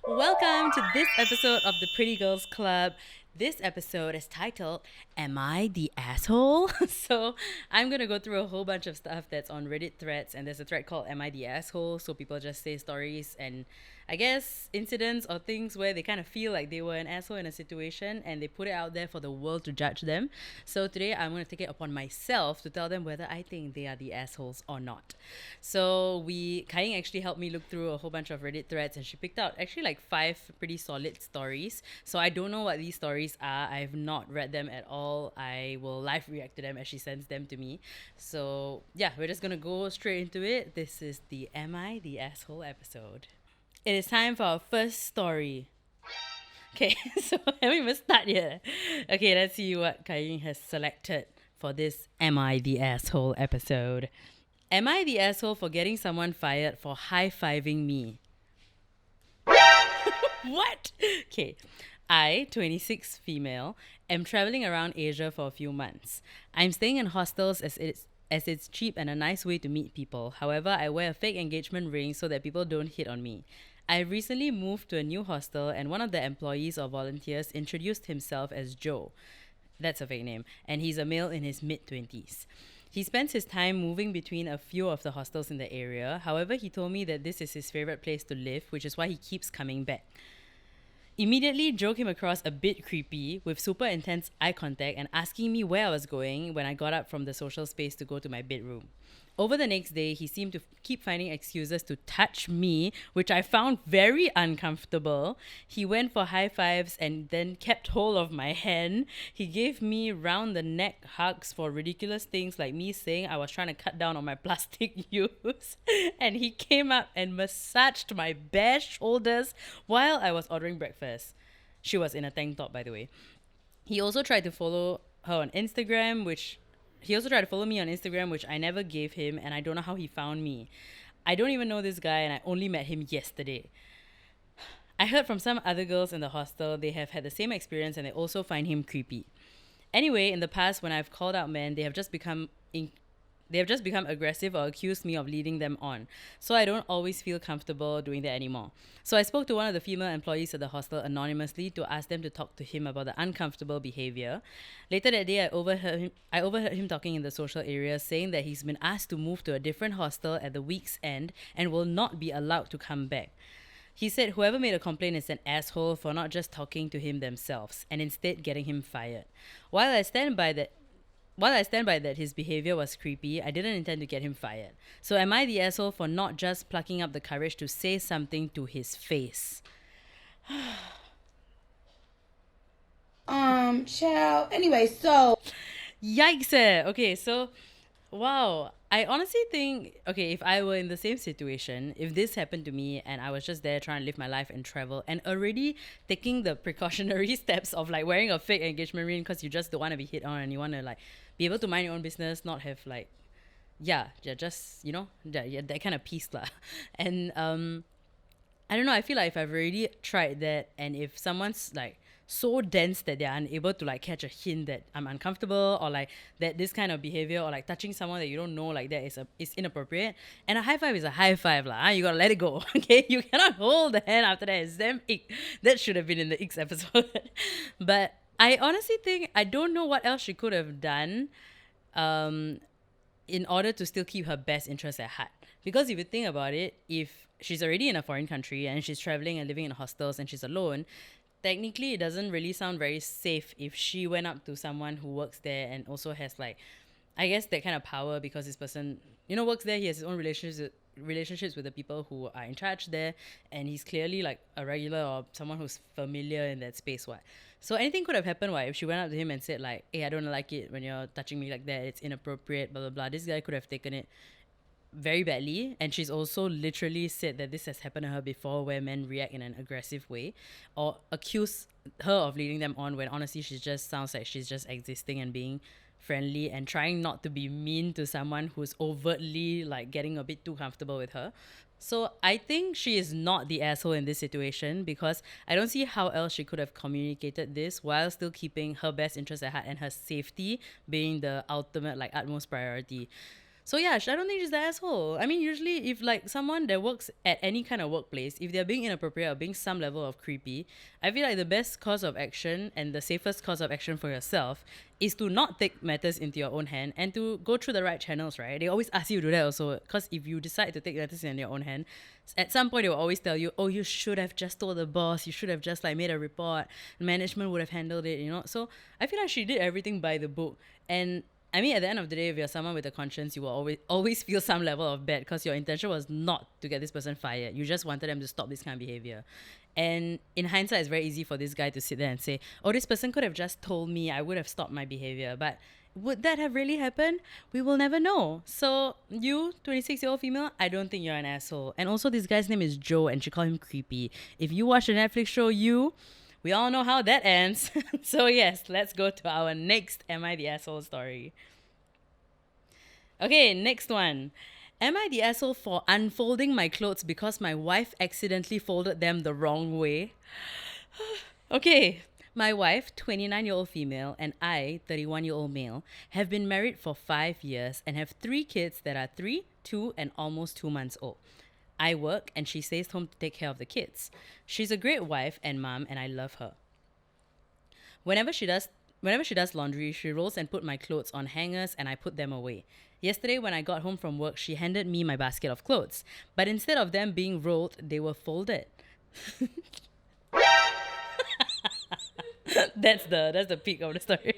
Welcome to this episode of the Pretty Girls Club. This episode is titled Am I the Asshole? So I'm gonna go through a whole bunch of stuff that's on Reddit threads, and there's a thread called Am I the Asshole? So people just say stories and I guess incidents or things where they kind of feel like they were an asshole in a situation and they put it out there for the world to judge them. So today I'm going to take it upon myself to tell them whether I think they are the assholes or not. So Kaing actually helped me look through a whole bunch of Reddit threads and she picked out actually like 5 pretty solid stories. So I don't know what these stories are. I've not read them at all. I will live react to them as she sends them to me. So yeah, we're just going to go straight into it. This is the Am I the Asshole episode. It is time for our first story. Okay, so haven't even started yet. Okay, let's see what Kayin has selected for this Am I the Asshole episode. Am I the asshole for getting someone fired for high-fiving me? What? Okay. I, 26 female, am traveling around Asia for a few months. I'm staying in hostels as it's cheap and a nice way to meet people. However, I wear a fake engagement ring so that people don't hit on me. I recently moved to a new hostel and one of the employees or volunteers introduced himself as Joe. That's a fake name. And he's a male in his mid-20s. He spends his time moving between a few of the hostels in the area. However, he told me that this is his favorite place to live, which is why he keeps coming back. Immediately, Joe came across a bit creepy with super intense eye contact and asking me where I was going when I got up from the social space to go to my bedroom. Over the next day, he seemed to keep finding excuses to touch me, which I found very uncomfortable. He went for high fives and then kept hold of my hand. He gave me round the neck hugs for ridiculous things like me saying I was trying to cut down on my plastic use. And he came up and massaged my bare shoulders while I was ordering breakfast. She was in a tank top, by the way. He also tried to follow her on Instagram, which he also tried to follow me on Instagram, which I never gave him, and I don't know how he found me. I don't even know this guy, and I only met him yesterday. I heard from some other girls in the hostel they have had the same experience and they also find him creepy. Anyway, in the past, when I've called out men, they have just become aggressive or accused me of leading them on. So I don't always feel comfortable doing that anymore. So I spoke to one of the female employees at the hostel anonymously to ask them to talk to him about the uncomfortable behavior. Later that day, I overheard him talking in the social area, saying that he's been asked to move to a different hostel at the week's end and will not be allowed to come back. He said whoever made a complaint is an asshole for not just talking to him themselves and instead getting him fired. While I stand by that while I stand by that his behavior was creepy, I didn't intend to get him fired. So am I the asshole for not just plucking up the courage to say something to his face? Child. Anyway, so Yikes! Okay, so wow. I honestly think, okay, if I were in the same situation, if this happened to me and I was just there trying to live my life and travel and already taking the precautionary steps of like wearing a fake engagement ring because you just don't want to be hit on and you want to like be able to mind your own business, not have like, yeah, just, that kind of peace lah. And I don't know. I feel like if I've already tried that, and if someone's like so dense that they're unable to like catch a hint that I'm uncomfortable, or like that this kind of behavior, or like touching someone that you don't know like that is inappropriate, and a high five is a high five lah. You gotta let it go, okay? You cannot hold the hand after that. It's damn ick. That should have been in the X episode, but I honestly think I don't know what else she could have done. Um, in order to still keep her best interests at heart. Because if you think about it, if she's already in a foreign country and she's traveling and living in hostels and she's alone, technically it doesn't really sound very safe if she went up to someone who works there and also has like, I guess that kind of power because this person, works there. He has his own relationships with the people who are in charge there, and he's clearly like a regular or someone who's familiar in that space. What? So anything could have happened. Why? If she went up to him and said like, "Hey, I don't like it when you're touching me like that. It's inappropriate." Blah blah blah. This guy could have taken it very badly, and she's also literally said that this has happened to her before where men react in an aggressive way or accuse her of leading them on when honestly she just sounds like she's just existing and being friendly and trying not to be mean to someone who's overtly like getting a bit too comfortable with her. So I think she is not the asshole in this situation because I don't see how else she could have communicated this while still keeping her best interest at heart and her safety being the ultimate like utmost priority. So yeah, I don't think she's the asshole. I mean, usually if like someone that works at any kind of workplace, if they're being inappropriate or being some level of creepy, I feel like the best course of action and the safest course of action for yourself is to not take matters into your own hand and to go through the right channels, right? They always ask you to do that also, because if you decide to take matters in your own hand, at some point they will always tell you, oh, you should have just told the boss, you should have just like made a report, management would have handled it, you know? So I feel like she did everything by the book. And I mean, at the end of the day, if you're someone with a conscience, you will always feel some level of bad because your intention was not to get this person fired. You just wanted them to stop this kind of behavior. And in hindsight, it's very easy for this guy to sit there and say, oh, this person could have just told me, I would have stopped my behavior. But would that have really happened? We will never know. So you, 26-year-old female, I don't think you're an asshole. And also, this guy's name is Joe and she called him creepy. If you watch the Netflix show we all know how that ends. So yes, let's go to our next Am I the Asshole story. Okay, next one. Am I the asshole for unfolding my clothes because my wife accidentally folded them the wrong way? Okay, my wife, 29-year-old female, and I, 31-year-old male, have been married for 5 years and have 3 kids that are 3, 2, and almost 2 months old. I work and she stays home to take care of the kids. She's a great wife and mom, and I love her. Whenever she does laundry, she rolls and put my clothes on hangers and I put them away. Yesterday when I got home from work, she handed me my basket of clothes, but instead of them being rolled, they were folded. That's the peak of the story.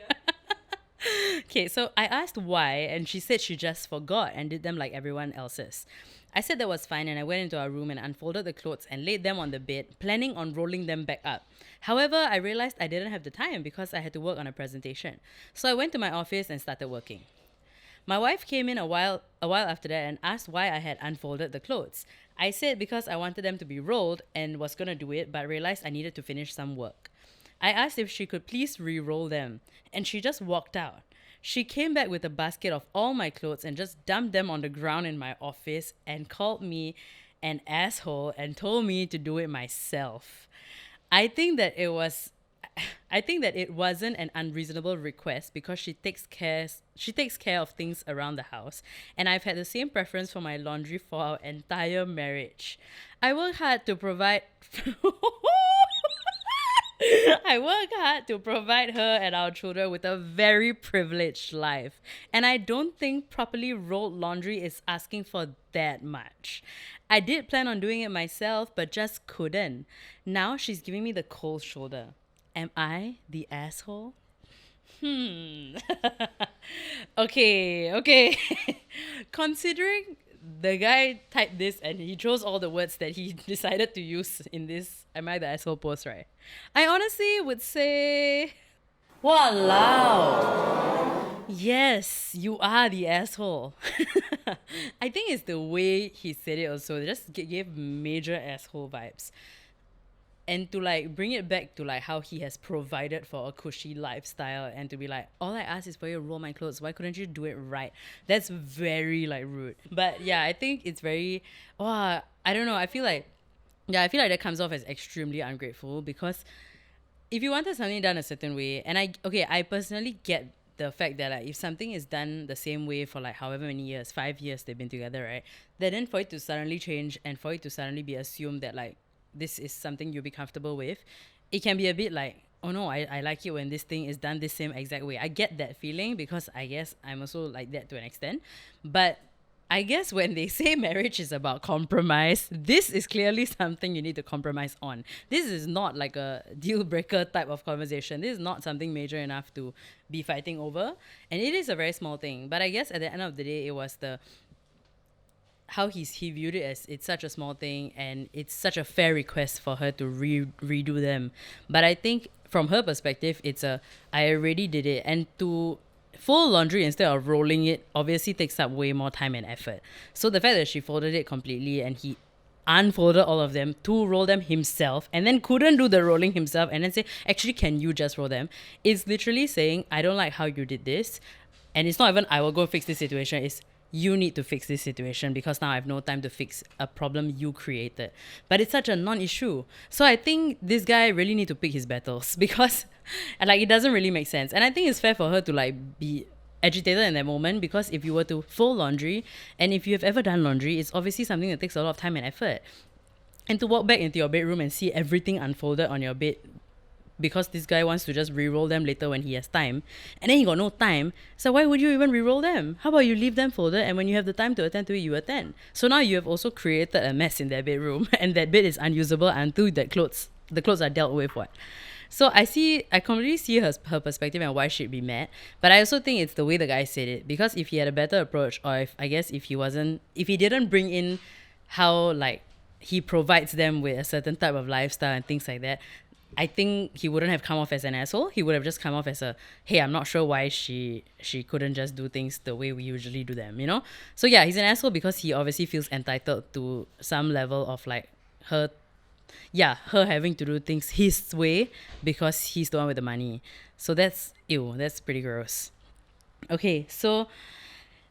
Okay, so I asked why, and she said she just forgot and did them like everyone else's. I said that was fine, and I went into our room and unfolded the clothes and laid them on the bed, planning on rolling them back up. However, I realized I didn't have the time because I had to work on a presentation. So I went to my office and started working. My wife came in a while after that and asked why I had unfolded the clothes. I said because I wanted them to be rolled and was going to do it, but realized I needed to finish some work. I asked if she could please re-roll them, and she just walked out. She came back with a basket of all my clothes and just dumped them on the ground in my office and called me an asshole and told me to do it myself. I think that it wasn't an unreasonable request because she takes care of things around the house, and I've had the same preference for my laundry for our entire marriage. I work hard to provide I work hard to provide her and our children with a very privileged life. And I don't think properly rolled laundry is asking for that much. I did plan on doing it myself, but just couldn't. Now she's giving me the cold shoulder. Am I the asshole? Okay. Considering the guy typed this and he chose all the words that he decided to use in this Am I the Asshole post, right? I honestly would say, walao. Yes, you are the asshole. I think it's the way he said it also. It just gave major asshole vibes. And to like bring it back to like how he has provided for a cushy lifestyle and to be like, all I ask is for you to roll my clothes. Why couldn't you do it right? That's very like rude. But yeah, I think it's very, I don't know. I feel like that comes off as extremely ungrateful because if you wanted something done a certain way, and I personally get the fact that like if something is done the same way for like however many years, 5 years they've been together, right? Then for it to suddenly change and for it to suddenly be assumed that like this is something you'll be comfortable with, it can be a bit like, oh no, I like it when this thing is done the same exact way. I get that feeling because I guess I'm also like that to an extent. But I guess when they say marriage is about compromise, this is clearly something you need to compromise on. This is not like a deal breaker type of conversation. This is not something major enough to be fighting over. And it is a very small thing. But I guess at the end of the day, it was how he viewed it as it's such a small thing and it's such a fair request for her to redo them. But I think from her perspective, I already did it, and to fold laundry instead of rolling it obviously takes up way more time and effort. So the fact that she folded it completely and he unfolded all of them to roll them himself and then couldn't do the rolling himself and then say, actually, can you just roll them? It's literally saying, I don't like how you did this. And it's not even, I will go fix this situation. It's, you need to fix this situation because now I have no time to fix a problem you created. But it's such a non-issue. So I think this guy really need to pick his battles because like it doesn't really make sense. And I think it's fair for her to like be agitated in that moment, because if you were to fold laundry, and if you have ever done laundry, it's obviously something that takes a lot of time and effort. And to walk back into your bedroom and see everything unfolded on your bed because this guy wants to just re-roll them later when he has time, and then he got no time, so why would you even re-roll them? How about you leave them folded, and when you have the time to attend to it, you attend. So now you have also created a mess in their bedroom and that bed is unusable until the clothes are dealt with. So I completely see her perspective and why she'd be mad, but I also think it's the way the guy said it, because if he had a better approach, or if he didn't bring in how like he provides them with a certain type of lifestyle and things like that, I think he wouldn't have come off as an asshole. He would have just come off as a, hey, I'm not sure why she couldn't just do things the way we usually do them, you know? So yeah, he's an asshole because he obviously feels entitled to some level of like her having to do things his way because he's the one with the money. So that's pretty gross. Okay, so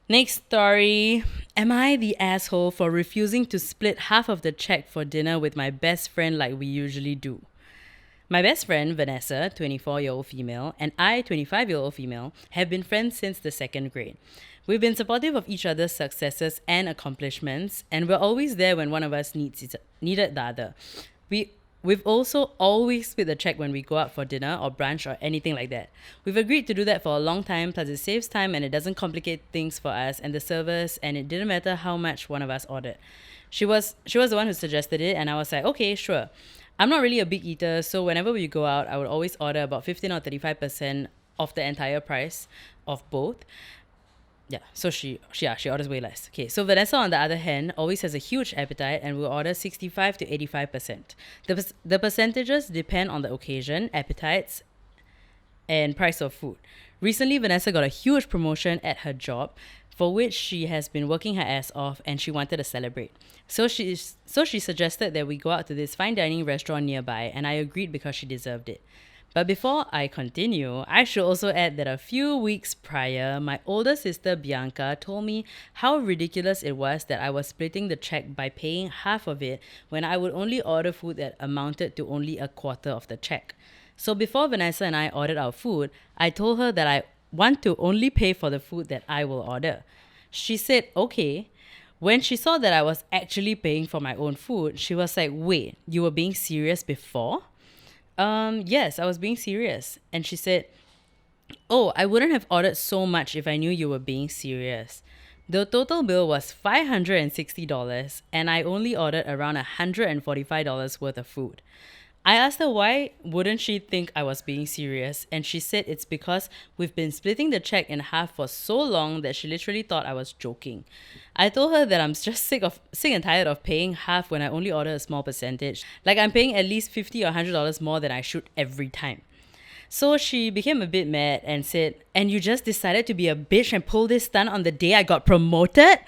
next story. Am I the asshole for refusing to split half of the check for dinner with my best friend like we usually do? My best friend, Vanessa, 24-year-old female, and I, 25-year-old female, have been friends since the second grade. We've been supportive of each other's successes and accomplishments, and we're always there when one of us needed the other. We've also always split the check when we go out for dinner or brunch or anything like that. We've agreed to do that for a long time, plus it saves time and it doesn't complicate things for us and the servers, and it didn't matter how much one of us ordered. She was the one who suggested it, and I was like, okay, sure. I'm not really a big eater, so whenever we go out, I would always order about 15 or 35% of the entire price of both. Yeah, so she orders way less. Okay, so Vanessa, on the other hand, always has a huge appetite and will order 65 to 85%. The percentages depend on the occasion, appetites, and price of food. Recently, Vanessa got a huge promotion at her job, for which she has been working her ass off, and she wanted to celebrate. So she suggested that we go out to this fine dining restaurant nearby, and I agreed because she deserved it. But before I continue, I should also add that a few weeks prior, my older sister Bianca told me how ridiculous it was that I was splitting the check by paying half of it when I would only order food that amounted to only a quarter of the check. So before Vanessa and I ordered our food, I told her that I want to only pay for the food that I will order. She said, okay. When she saw that I was actually paying for my own food, she was like, wait, you were being serious before? Yes, I was being serious. And she said, oh, I wouldn't have ordered so much if I knew you were being serious. The total bill was $560 and I only ordered around $145 worth of food. I asked her why wouldn't she think I was being serious, and she said it's because we've been splitting the check in half for so long that she literally thought I was joking. I told her that I'm just sick and tired of paying half when I only order a small percentage. Like I'm paying at least $50 or $100 more than I should every time. So she became a bit mad and said, and you just decided to be a bitch and pull this stunt on the day I got promoted?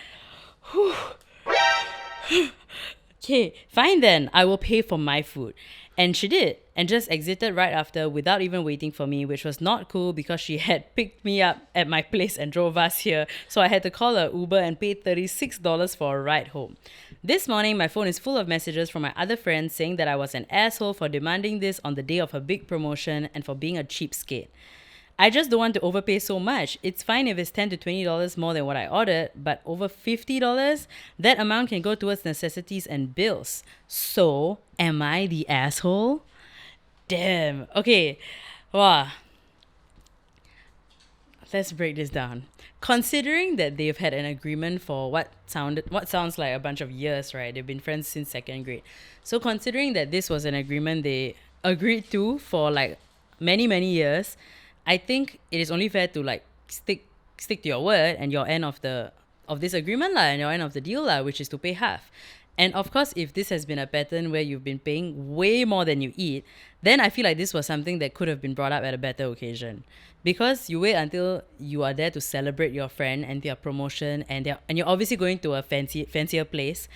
Okay, fine then, I will pay for my food. And she did, and just exited right after without even waiting for me, which was not cool because she had picked me up at my place and drove us here. So I had to call her Uber and pay $36 for a ride home. This morning, my phone is full of messages from my other friends saying that I was an asshole for demanding this on the day of her big promotion and for being a cheapskate. I just don't want to overpay so much. It's fine if it's $10 to $20 more than what I ordered, but over $50, that amount can go towards necessities and bills. So, am I the asshole? Damn. Okay. Wow. Let's break this down. Considering that they've had an agreement for what sounds like a bunch of years, right? They've been friends since second grade. So considering that this was an agreement they agreed to for like many, many years, I think it is only fair to like stick to your word and your end of this agreement lah, and your end of the deal lah, which is to pay half. And of course, if this has been a pattern where you've been paying way more than you eat, then I feel like this was something that could have been brought up at a better occasion. Because you wait until you are there to celebrate your friend and their promotion, and you're obviously going to a fancier place.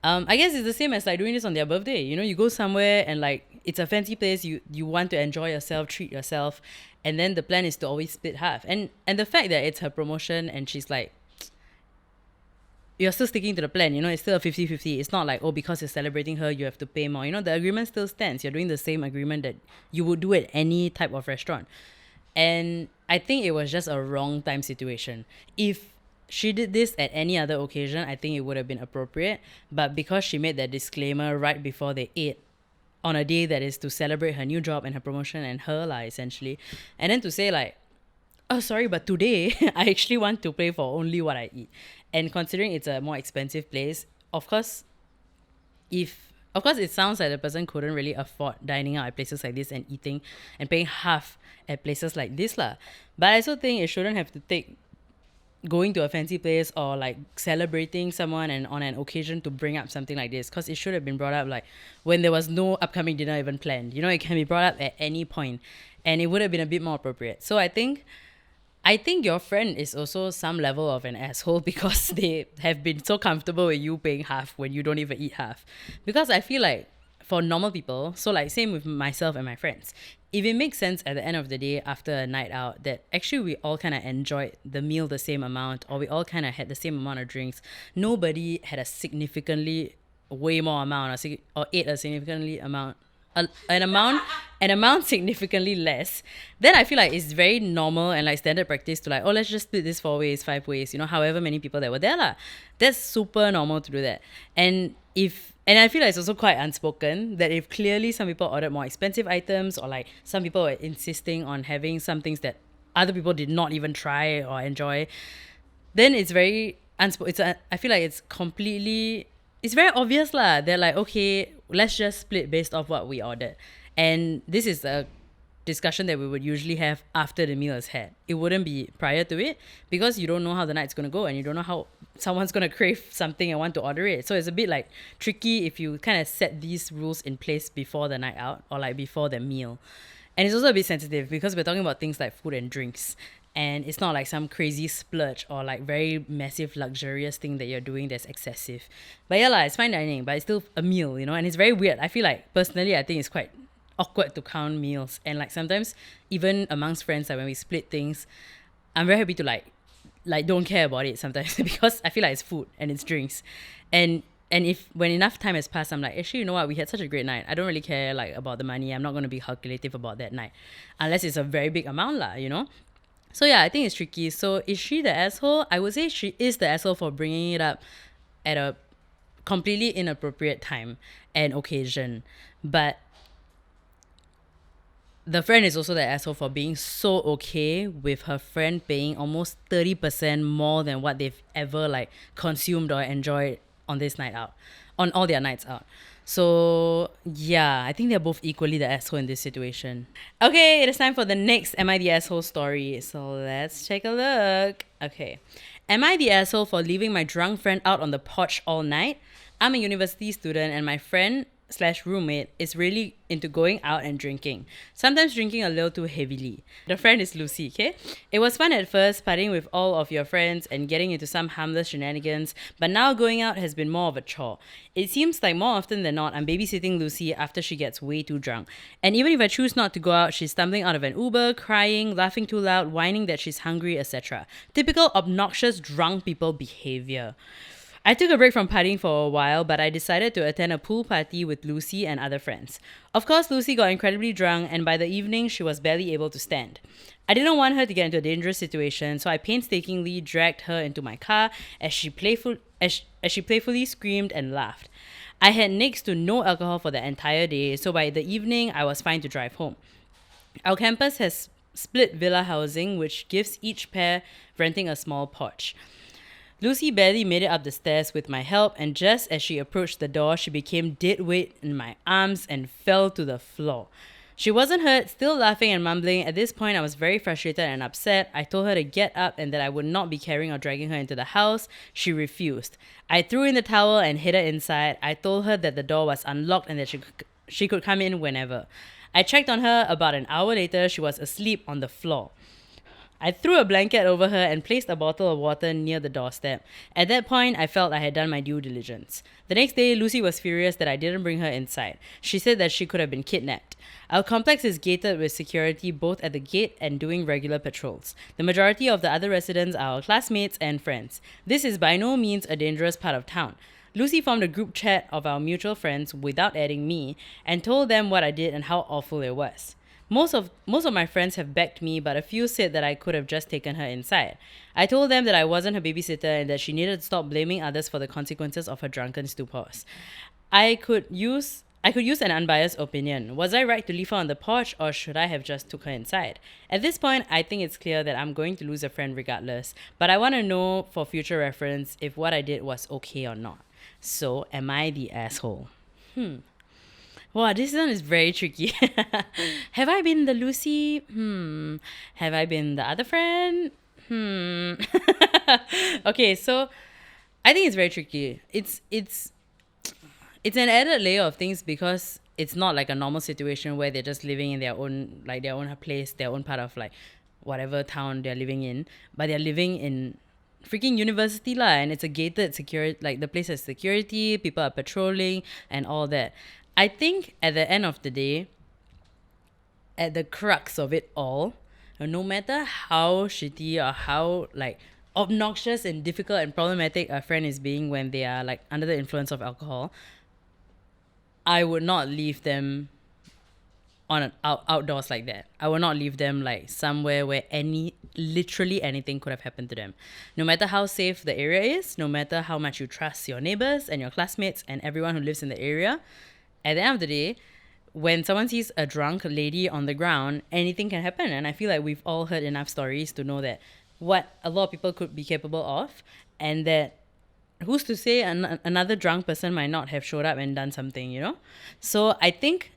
I guess it's the same as like doing this on their birthday. You know, you go somewhere and like it's a fancy place, you want to enjoy yourself, treat yourself, and then the plan is to always split half. And the fact that it's her promotion and she's like, you're still sticking to the plan, you know, it's still a 50-50. It's not like, oh, because you're celebrating her, you have to pay more. You know, the agreement still stands. You're doing the same agreement that you would do at any type of restaurant. And I think it was just a wrong time situation. If she did this at any other occasion, I think it would have been appropriate. But because she made that disclaimer right before they ate on a day that is to celebrate her new job and her promotion and her lah, essentially. And then to say like, oh sorry, but today I actually want to pay for only what I eat. And considering it's a more expensive place, of course, it sounds like the person couldn't really afford dining out at places like this and eating and paying half at places like this lah. But I also think it shouldn't have to take going to a fancy place or like celebrating someone and on an occasion to bring up something like this, because it should have been brought up like when there was no upcoming dinner even planned. You know, it can be brought up at any point and it would have been a bit more appropriate. So I think your friend is also some level of an asshole because they have been so comfortable with you paying half when you don't even eat half. Because I feel like for normal people, so like same with myself and my friends, if it makes sense at the end of the day after a night out that actually we all kind of enjoyed the meal the same amount, or we all kind of had the same amount of drinks, nobody had a significantly way more amount or ate a significantly amount an amount significantly less, then I feel like it's very normal and like standard practice to like, oh, let's just split this 4 ways, 5 ways, however many people that were there lah. That's super normal to do that. And I feel like it's also quite unspoken that if clearly some people ordered more expensive items, or like some people were insisting on having some things that other people did not even try or enjoy, then it's very unspoken. I feel like it's very obvious lah. They're like, okay, let's just split based off what we ordered. And this is a discussion that we would usually have after the meal is had. It wouldn't be prior to it, because you don't know how the night's going to go and you don't know how someone's going to crave something and want to order it. So it's a bit like tricky if you kind of set these rules in place before the night out or like before the meal. And it's also a bit sensitive because we're talking about things like food and drinks. And it's not like some crazy splurge or like very massive luxurious thing that you're doing that's excessive. But yeah, it's fine dining, but it's still a meal, and it's very weird. I feel like personally, I think it's quite awkward to count meals. And like sometimes even amongst friends, like when we split things, I'm very happy to like don't care about it sometimes because I feel like it's food and it's drinks. And if when enough time has passed, I'm like, actually, you know what? We had such a great night. I don't really care like about the money. I'm not going to be calculative about that night, unless it's a very big amount lah. So yeah, I think it's tricky. So is she the asshole? I would say she is the asshole for bringing it up at a completely inappropriate time and occasion. But the friend is also the asshole for being so okay with her friend paying almost 30% more than what they've ever like consumed or enjoyed on this night out, on all their nights out. So yeah, I think they're both equally the asshole in this situation. Okay, it is time for the next Am I the Asshole story. So let's take a look. Okay. Am I the asshole for leaving my drunk friend out on the porch all night? I'm a university student and my friend/roommate is really into going out and drinking. Sometimes drinking a little too heavily. The friend is Lucy, okay? It was fun at first, partying with all of your friends and getting into some harmless shenanigans, but now going out has been more of a chore. It seems like more often than not, I'm babysitting Lucy after she gets way too drunk. And even if I choose not to go out, she's stumbling out of an Uber, crying, laughing too loud, whining that she's hungry, etc. Typical obnoxious drunk people behavior. I took a break from partying for a while, but I decided to attend a pool party with Lucy and other friends. Of course, Lucy got incredibly drunk, and by the evening, she was barely able to stand. I didn't want her to get into a dangerous situation, so I painstakingly dragged her into my car as she playfully screamed and laughed. I had next to no alcohol for the entire day, so by the evening, I was fine to drive home. Our campus has split villa housing, which gives each pair renting a small porch. Lucy barely made it up the stairs with my help, and just as she approached the door, she became dead weight in my arms and fell to the floor. She wasn't hurt, still laughing and mumbling. At this point, I was very frustrated and upset. I told her to get up and that I would not be carrying or dragging her into the house. She refused. I threw in the towel and hid her inside. I told her that the door was unlocked and that she could come in whenever. I checked on her. About an hour later, she was asleep on the floor. I threw a blanket over her and placed a bottle of water near the doorstep. At that point, I felt I had done my due diligence. The next day, Lucy was furious that I didn't bring her inside. She said that she could have been kidnapped. Our complex is gated with security both at the gate and doing regular patrols. The majority of the other residents are our classmates and friends. This is by no means a dangerous part of town. Lucy formed a group chat of our mutual friends without adding me and told them what I did and how awful it was. Most of my friends have backed me, but a few said that I could have just taken her inside. I told them that I wasn't her babysitter and that she needed to stop blaming others for the consequences of her drunken stupors. I could use an unbiased opinion. Was I right to leave her on the porch, or should I have just took her inside? At this point, I think it's clear that I'm going to lose a friend regardless, but I want to know for future reference if what I did was okay or not. So, am I the asshole? Wow, this one is very tricky. Have I been the Lucy? Have I been the other friend? Okay, so I think it's very tricky. It's an added layer of things because it's not like a normal situation where they're just living in their own place, their own part of like whatever town they're living in, but they're living in freaking university lah, and it's a gated security, like the place has security, people are patrolling and all that. I think at the end of the day, at the crux of it all, no matter how shitty or how like obnoxious and difficult and problematic a friend is being when they are like under the influence of alcohol, I would not leave them on outdoors like that. I will not leave them like somewhere where literally anything could have happened to them. No matter how safe the area is, no matter how much you trust your neighbors and your classmates and everyone who lives in the area, at the end of the day, when someone sees a drunk lady on the ground, anything can happen. And I feel like we've all heard enough stories to know that what a lot of people could be capable of, and that who's to say another drunk person might not have showed up and done something, you know? So I think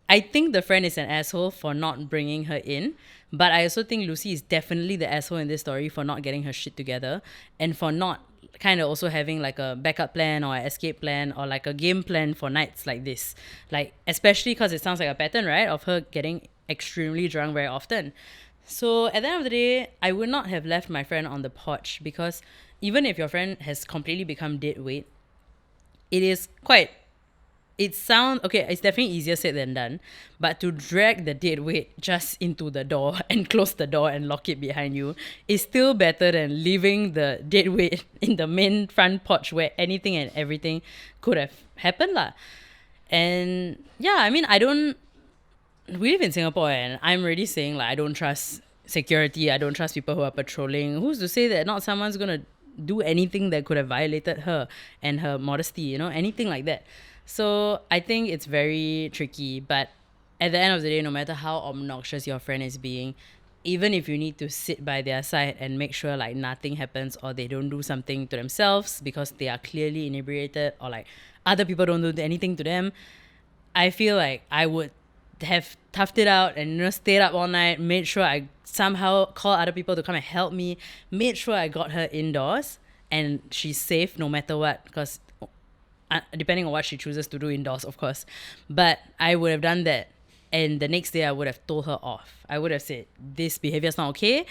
the friend is an asshole for not bringing her in, but I also think Lucy is definitely the asshole in this story for not getting her shit together and for not kind of also having like a backup plan or an escape plan or like a game plan for nights like this. Like, especially because it sounds like a pattern, right, of her getting extremely drunk very often. So at the end of the day, I would not have left my friend on the porch because even if your friend has completely become dead weight, it is quite it's definitely easier said than done, but to drag the dead weight just into the door and close the door and lock it behind you is still better than leaving the dead weight in the main front porch where anything and everything could have happened lah. And yeah, I mean, we live in Singapore and I'm already saying like I don't trust security, I don't trust people who are patrolling. Who's to say that not someone's gonna do anything that could have violated her and her modesty, anything like that. So I think it's very tricky, but at the end of the day, no matter how obnoxious your friend is being, even if you need to sit by their side and make sure like nothing happens or they don't do something to themselves because they are clearly inebriated or like other people don't do anything to them, I feel like I would have toughed it out and stayed up all night, made sure I somehow called other people to come and help me, made sure I got her indoors and she's safe no matter what, because depending on what she chooses to do indoors, of course. But I would have done that. And the next day, I would have told her off. I would have said, this behavior is not okay.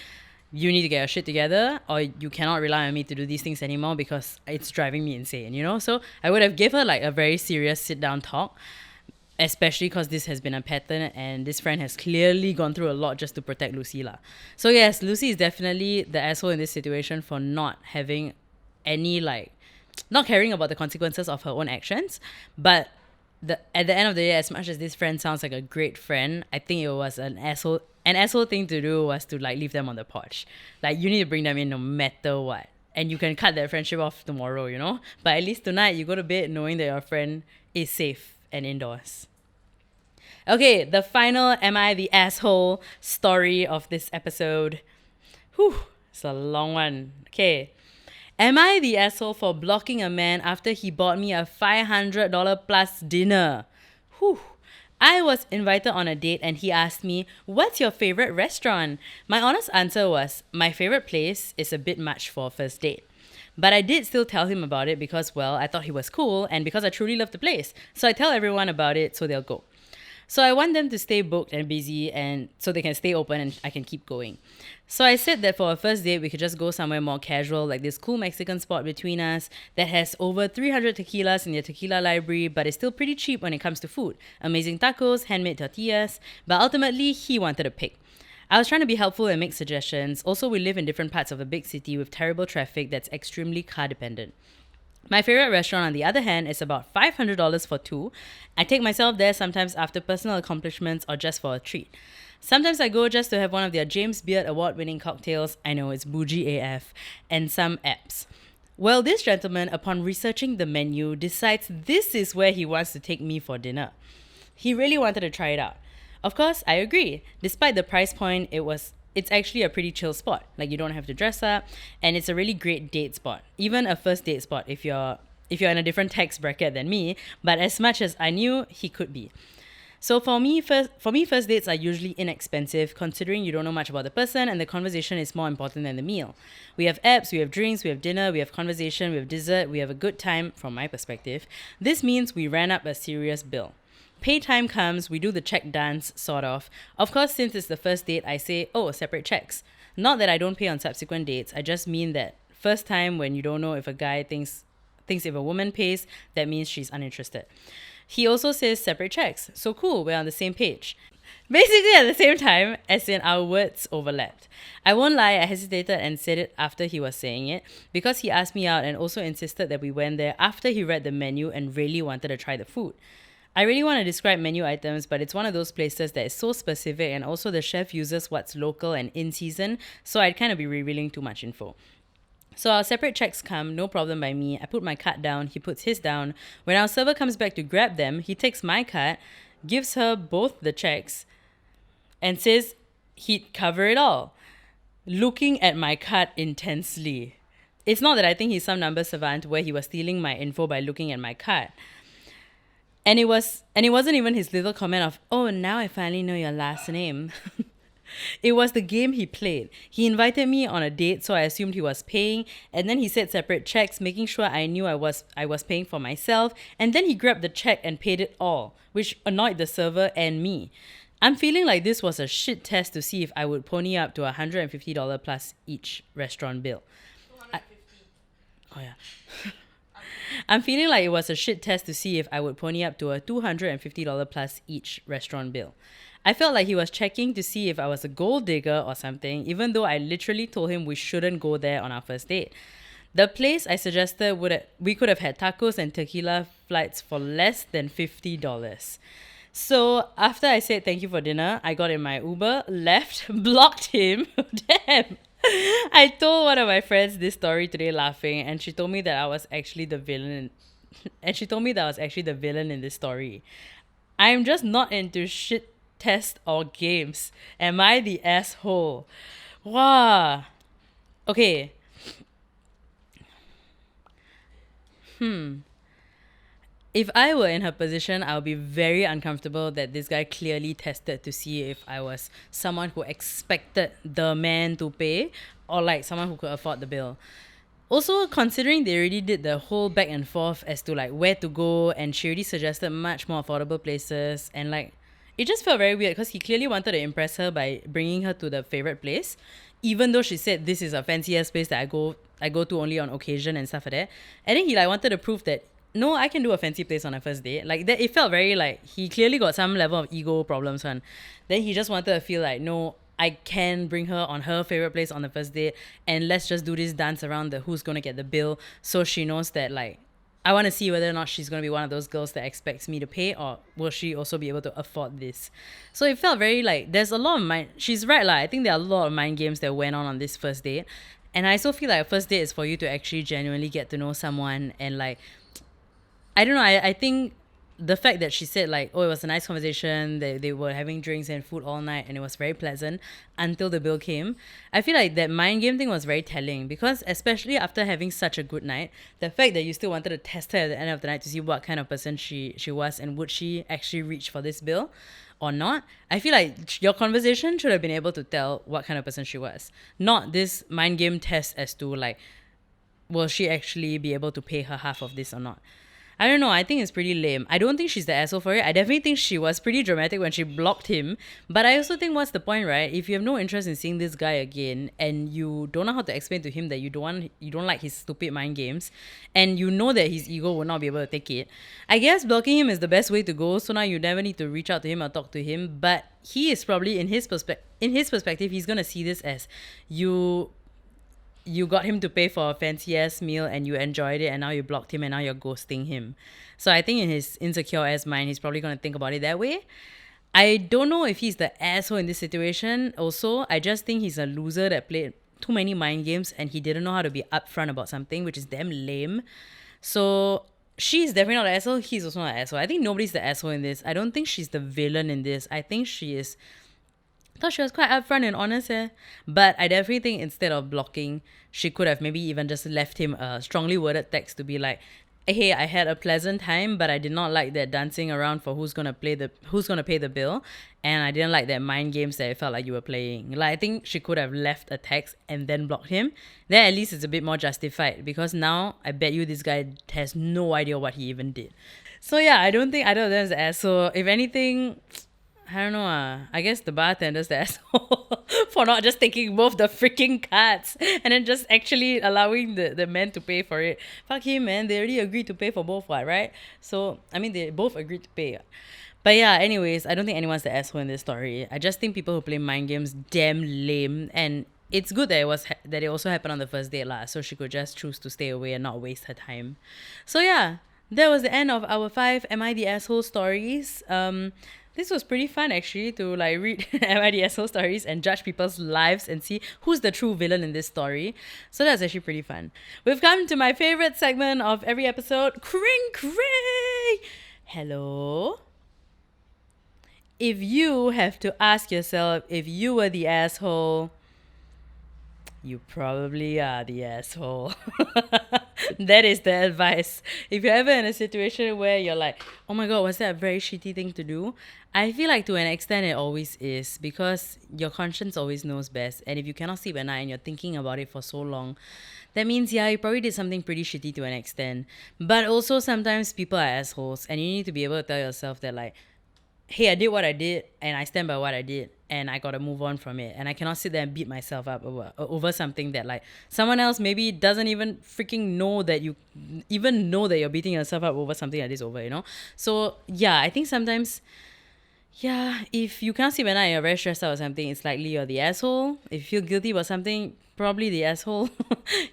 You need to get your shit together, or you cannot rely on me to do these things anymore because it's driving me insane, So I would have gave her like a very serious sit-down talk, especially because this has been a pattern and this friend has clearly gone through a lot just to protect Lucy lah. So yes, Lucy is definitely the asshole in this situation for not having any not caring about the consequences of her own actions. But at the end of the day, as much as this friend sounds like a great friend, I think it was an asshole thing to do was to leave them on the porch. Like, you need to bring them in no matter what. And you can cut that friendship off tomorrow, But at least tonight you go to bed knowing that your friend is safe and indoors. Okay, the final Am I the Asshole story of this episode. Whew, it's a long one. Okay. Am I the asshole for blocking a man after he bought me a $500 plus dinner? Whew. I was invited on a date and he asked me, what's your favorite restaurant? My honest answer was, my favorite place is a bit much for a first date. But I did still tell him about it because, well, I thought he was cool and because I truly love the place. So I tell everyone about it so they'll go. So I want them to stay booked and busy and so they can stay open and I can keep going. So I said that for a first date, we could just go somewhere more casual, like this cool Mexican spot between us that has over 300 tequilas in their tequila library, but is still pretty cheap when it comes to food. Amazing tacos, handmade tortillas, but ultimately he wanted a pick. I was trying to be helpful and make suggestions. Also, we live in different parts of a big city with terrible traffic that's extremely car dependent. My favorite restaurant, on the other hand, is about $500 for two. I take myself there sometimes after personal accomplishments or just for a treat. Sometimes I go just to have one of their James Beard award-winning cocktails. I know it's bougie AF, and some apps. Well, this gentleman, upon researching the menu, decides this is where he wants to take me for dinner. He really wanted to try it out. Of course, I agree. Despite the price point, it's actually a pretty chill spot. Like, you don't have to dress up, and it's a really great date spot. Even a first date spot if you're in a different tax bracket than me, but as much as I knew he could be. So for me, first dates are usually inexpensive, considering you don't know much about the person and the conversation is more important than the meal. We have apps, we have drinks, we have dinner, we have conversation, we have dessert, we have a good time, from my perspective. This means we ran up a serious bill. Pay time comes, we do the check dance, sort of. Of course, since it's the first date, I say, separate checks. Not that I don't pay on subsequent dates, I just mean that first time when you don't know if a guy thinks if a woman pays, that means she's uninterested. He also says separate checks. So cool, we're on the same page. Basically at the same time, as in our words overlapped. I won't lie, I hesitated and said it after he was saying it, because he asked me out and also insisted that we went there after he read the menu and really wanted to try the food. I really want to describe menu items, but it's one of those places that is so specific, and also the chef uses what's local and in season, so I'd kind of be revealing too much info. So our separate checks come, no problem by me. I put my card down, he puts his down. When our server comes back to grab them, he takes my card, gives her both the checks, and says he'd cover it all, looking at my card intensely. It's not that I think he's some number savant where he was stealing my info by looking at my card. And it wasn't even his little comment of, "Oh, now I finally know your last name." It was the game he played. He invited me on a date, so I assumed he was paying, and then he said separate checks, making sure I knew I was paying for myself, and then he grabbed the check and paid it all, which annoyed the server and me. I'm feeling like this was a shit test to see if I would pony up to $150 plus each restaurant bill. 250. I'm feeling like it was a shit test to see if I would pony up to a $250 plus each restaurant bill. I felt like he was checking to see if I was a gold digger or something, even though I literally told him we shouldn't go there on our first date. The place I suggested we could have had tacos and tequila flights for less than $50. So after I said thank you for dinner, I got in my Uber, left, blocked him. Damn. I told one of my friends this story today laughing, and she told me that I was actually the villain. In this story. I'm just not into shit tests or games. Am I the asshole? Wow. Okay. If I were in her position, I would be very uncomfortable that this guy clearly tested to see if I was someone who expected the man to pay or like someone who could afford the bill. Also, considering they already did the whole back and forth as to like where to go, and she already suggested much more affordable places, and like it just felt very weird because he clearly wanted to impress her by bringing her to the favorite place, even though she said this is a fancy ass place that I go to only on occasion and stuff like that. And then he like wanted to prove that no, I can do a fancy place on a first date. Like that, it felt very like he clearly got some level of ego problems. Then he just wanted to feel like no, I can bring her on her favorite place on the first date, and let's just do this dance around the who's gonna get the bill, so she knows that like I want to see whether or not she's going to be one of those girls that expects me to pay, or will she also be able to afford this. So it felt very like there's a lot of mind. She's right, I think there are a lot of mind games that went on this first date. And I also feel like a first date is for you to actually genuinely get to know someone. And like, I don't know, I think the fact that she said like, oh, it was a nice conversation, they were having drinks and food all night and it was very pleasant until the bill came. I feel like that mind game thing was very telling, because especially after having such a good night, the fact that you still wanted to test her at the end of the night to see what kind of person she was and would she actually reach for this bill or not. I feel like your conversation should have been able to tell what kind of person she was, not this mind game test as to like, will she actually be able to pay her half of this or not. I don't know, I think it's pretty lame. I don't think she's the asshole for it. I definitely think she was pretty dramatic when she blocked him. But I also think, what's the point, right? If you have no interest in seeing this guy again and you don't know how to explain to him that you don't like his stupid mind games, and you know that his ego will not be able to take it, I guess blocking him is the best way to go. So now you never need to reach out to him or talk to him. But he is probably in his perspective, he's gonna see this as you you got him to pay for a fancy ass meal and you enjoyed it, and now you blocked him and now you're ghosting him. So I think in his insecure ass mind, he's probably going to think about it that way. I don't know if he's the asshole in this situation. Also, I just think he's a loser that played too many mind games and he didn't know how to be upfront about something, which is damn lame. So she's definitely not the asshole. He's also not the asshole. I think nobody's the asshole in this. I don't think she's the villain in this. I think she is. I thought she was quite upfront and honest, But I definitely think instead of blocking, she could have maybe even just left him a strongly worded text to be like, "Hey, I had a pleasant time, but I did not like that dancing around for who's gonna pay the bill, and I didn't like that mind games that it felt like you were playing." Like I think she could have left a text and then blocked him. Then at least it's a bit more justified because now I bet you this guy has no idea what he even did. So yeah, I don't think either of them is an asshole. If anything, I don't know. I guess the bartender's the asshole for not just taking both the freaking cards and then just actually allowing the men to pay for it. Fuck him, man. They already agreed to pay for both, what, right? So, I mean, they both agreed to pay. But yeah, anyways, I don't think anyone's the asshole in this story. I just think people who play mind games damn lame. And it's good that that it also happened on the first date, lah. So she could just choose to stay away and not waste her time. So yeah, that was the end of our 5 Am I the Asshole stories. This was pretty fun actually to like read Am I the Asshole stories and judge people's lives and see who's the true villain in this story. So that's actually pretty fun. We've come to my favorite segment of every episode, Cring Cray. Hello. If you have to ask yourself if you were the asshole, you probably are the asshole. That is the advice. If you're ever in a situation where you're like, oh my god, was that a very shitty thing to do? I feel like to an extent it always is because your conscience always knows best. And if you cannot sleep at night and you're thinking about it for so long, that means, yeah, you probably did something pretty shitty to an extent. But also sometimes people are assholes and you need to be able to tell yourself that like, hey, I did what I did and I stand by what I did and I gotta move on from it. And I cannot sit there and beat myself up over something that like someone else maybe doesn't even freaking know that you even know that you're beating yourself up over something that is over, you know? So yeah, I think sometimes, yeah, if you can't sleep at night and you're very stressed out or something, it's likely you're the asshole. If you feel guilty about something, probably the asshole.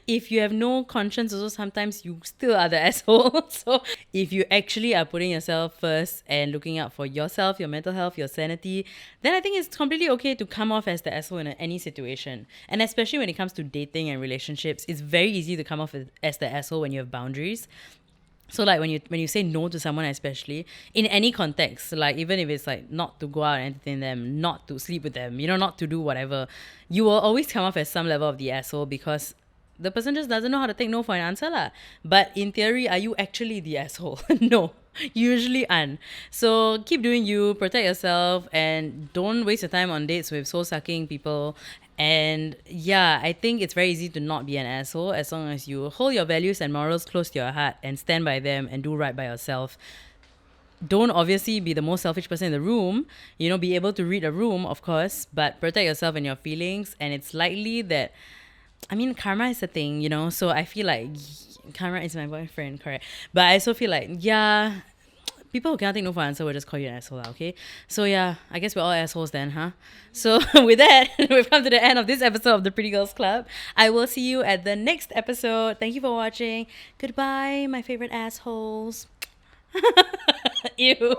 If you have no conscience, also sometimes you still are the asshole. So if you actually are putting yourself first and looking out for yourself, your mental health, your sanity, then I think it's completely okay to come off as the asshole in any situation. And especially when it comes to dating and relationships, it's very easy to come off as the asshole when you have boundaries. So like when you say no to someone, especially in any context, like even if it's like not to go out and entertain them, not to sleep with them, you know, not to do whatever, you will always come off as some level of the asshole because the person just doesn't know how to take no for an answer lah. But in theory, are you actually the asshole? No, usually aren't. So keep doing you, protect yourself, and don't waste your time on dates with soul-sucking people. And yeah, I think it's very easy to not be an asshole as long as you hold your values and morals close to your heart and stand by them and do right by yourself. Don't obviously be the most selfish person in the room, you know, be able to read a room, of course, but protect yourself and your feelings. And it's likely that, I mean, karma is a thing, you know, so I feel like karma is my boyfriend, correct? But I also feel like, yeah, people who cannot take no for an answer will just call you an asshole, okay? So yeah, I guess we're all assholes then, huh? So with that, we've come to the end of this episode of the Preeti Girls Club. I will see you at the next episode. Thank you for watching. Goodbye, my favorite assholes. Ew.